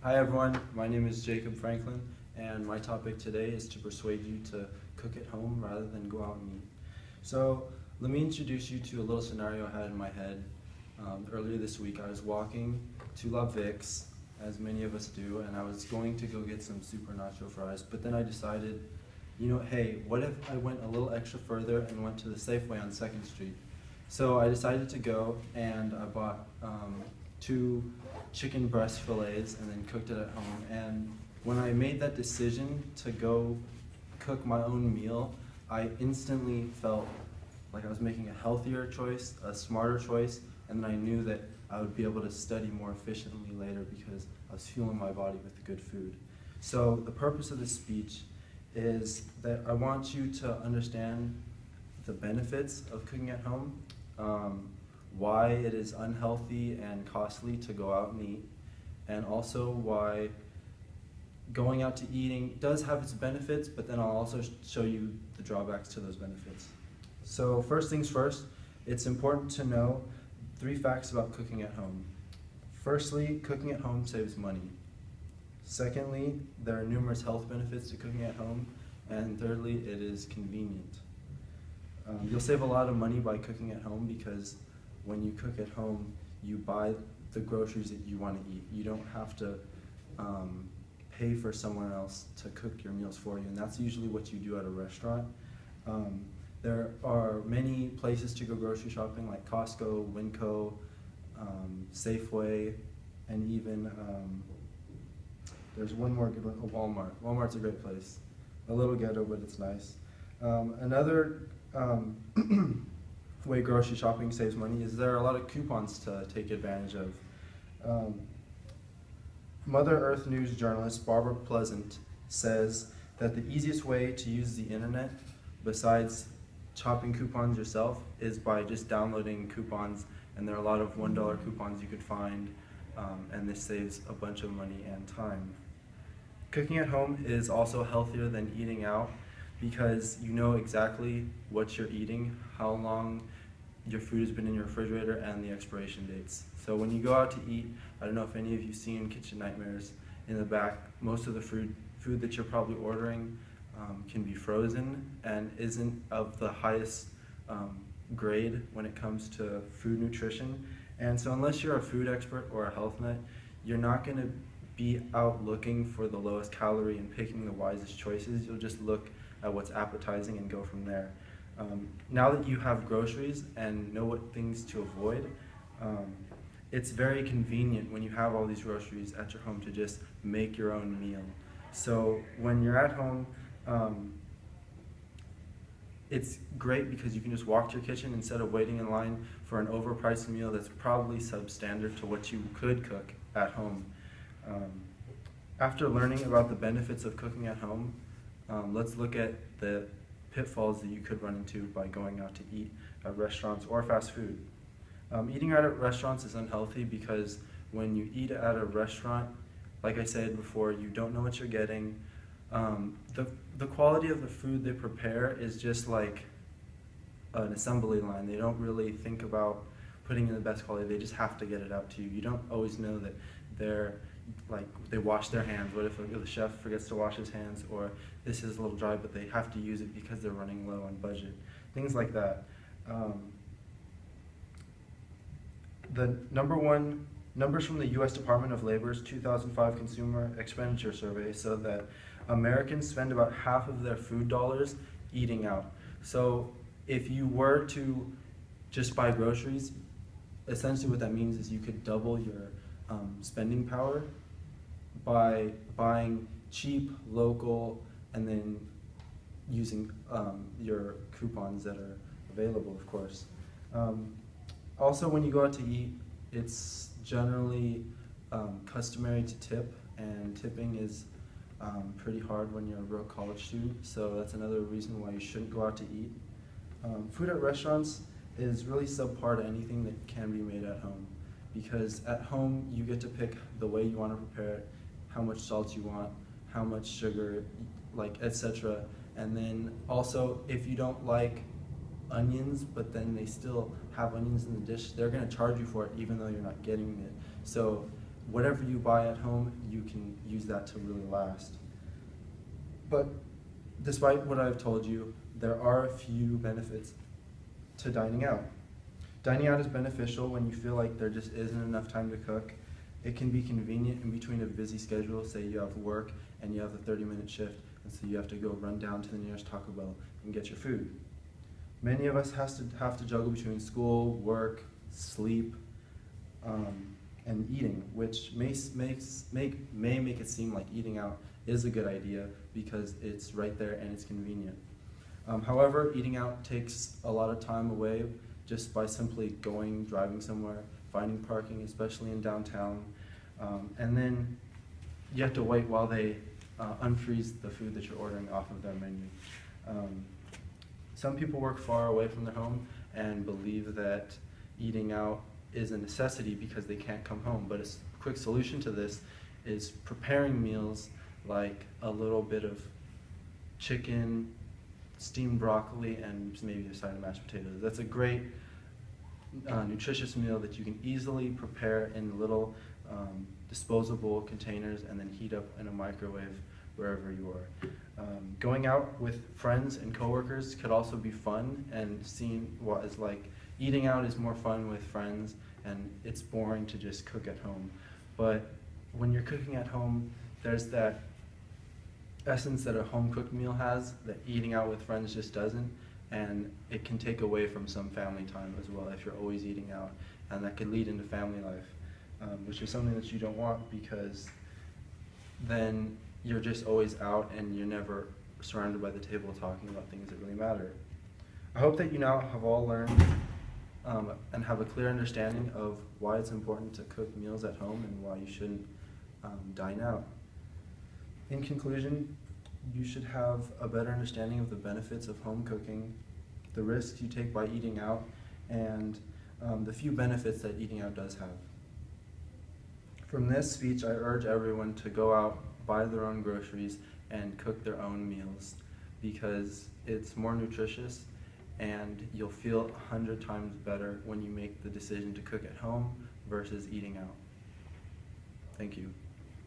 Hi everyone, my name is Jacob Franklin, and my topic today is to persuade you to cook at home rather than go out and eat. So let me introduce you to a little scenario I had in my head. Earlier this week I was walking to La Vic's, as many of us do, and I was going to go get some super nacho fries, but then I decided, hey, what if I went a little extra further and went to the Safeway on 2nd Street? So I decided to go, and I bought two chicken breast fillets and then cooked it at home. And when I made that decision to go cook my own meal, I instantly felt like I was making a healthier choice, a smarter choice, and then I knew that I would be able to study more efficiently later because I was fueling my body with good food. So the purpose of this speech is that I want you to understand the benefits of cooking at home, why it is unhealthy and costly to go out and eat, and also why going out to eating does have its benefits, but then I'll also show you the drawbacks to those benefits. So first things first, it's important to know 3 facts about cooking at home. Firstly, cooking at home saves money. Secondly, there are numerous health benefits to cooking at home. And thirdly, it is convenient. You'll save a lot of money by cooking at home because when you cook at home, you buy the groceries that you want to eat. You don't have to pay for someone else to cook your meals for you, and that's usually what you do at a restaurant. There are many places to go grocery shopping like Costco, Winco, Safeway, and even there's one more good one, Walmart. Walmart's a great place. A little ghetto, but it's nice. Another way grocery shopping saves money is there are a lot of coupons to take advantage of. Mother Earth News journalist Barbara Pleasant says that the easiest way to use the internet, besides shopping coupons yourself, is by just downloading coupons, and there are a lot of $1 coupons you could find, and this saves a bunch of money and time. Cooking at home is also healthier than eating out because you know exactly what you're eating, how long your food has been in your refrigerator, and the expiration dates. So when you go out to eat, I don't know if any of you seen Kitchen Nightmares in the back, most of the food that you're probably ordering can be frozen and isn't of the highest grade when it comes to food nutrition. And so unless you're a food expert or a health nut, you're not going to be out looking for the lowest calorie and picking the wisest choices. You'll just look at what's appetizing and go from there. Now that you have groceries and know what things to avoid, it's very convenient when you have all these groceries at your home to just make your own meal. So when you're at home, it's great because you can just walk to your kitchen instead of waiting in line for an overpriced meal that's probably substandard to what you could cook at home. After learning about the benefits of cooking at home, let's look at the pitfalls that you could run into by going out to eat at restaurants or fast food. Eating out at restaurants is unhealthy because when you eat at a restaurant, like I said before, you don't know what you're getting. The quality of the food they prepare is just like an assembly line. They don't really think about putting in the best quality. They just have to get it out to you. You don't always know that they wash their hands. What if the chef forgets to wash his hands, or this is a little dry but they have to use it because they're running low on budget. Things like that. The numbers from the U.S. Department of Labor's 2005 Consumer Expenditure Survey show that Americans spend about half of their food dollars eating out. So if you were to just buy groceries, essentially what that means is you could double your spending power by buying cheap, local, and then using your coupons that are available, of course. Also, when you go out to eat, it's generally customary to tip, and tipping is pretty hard when you're a real college student, so that's another reason why you shouldn't go out to eat. Food at restaurants is really subpar to anything that can be made at home, because at home you get to pick the way you want to prepare it, how much salt you want, how much sugar, etc. And then also, if you don't like onions, but then they still have onions in the dish, they're going to charge you for it even though you're not getting it. So whatever you buy at home, you can use that to really last. But despite what I've told you, there are a few benefits to dining out. Dining out is beneficial when you feel like there just isn't enough time to cook. It can be convenient in between a busy schedule. Say you have work and you have a 30-minute shift, and so you have to go run down to the nearest Taco Bell and get your food. Many of us have to juggle between school, work, sleep, and eating, which may make it seem like eating out is a good idea because it's right there and it's convenient. However, eating out takes a lot of time away just by simply driving somewhere, finding parking, especially in downtown, and then you have to wait while they unfreeze the food that you're ordering off of their menu. Some people work far away from their home and believe that eating out is a necessity because they can't come home, but a quick solution to this is preparing meals like a little bit of chicken, steamed broccoli, and maybe a side of mashed potatoes. That's a great nutritious meal that you can easily prepare in little disposable containers and then heat up in a microwave wherever you are. Going out with friends and coworkers could also be fun, and seeing what is like eating out is more fun with friends, and it's boring to just cook at home. But when you're cooking at home, there's that essence that a home-cooked meal has that eating out with friends just doesn't, and it can take away from some family time as well if you're always eating out, and that could lead into family life, which is something that you don't want, because then you're just always out and you're never surrounded by the table talking about things that really matter. I hope that you now have all learned and have a clear understanding of why it's important to cook meals at home and why you shouldn't dine out. In conclusion, you should have a better understanding of the benefits of home cooking, the risks you take by eating out, and the few benefits that eating out does have. From this speech, I urge everyone to go out, buy their own groceries, and cook their own meals, because it's more nutritious and you'll feel 100 times better when you make the decision to cook at home versus eating out. Thank you.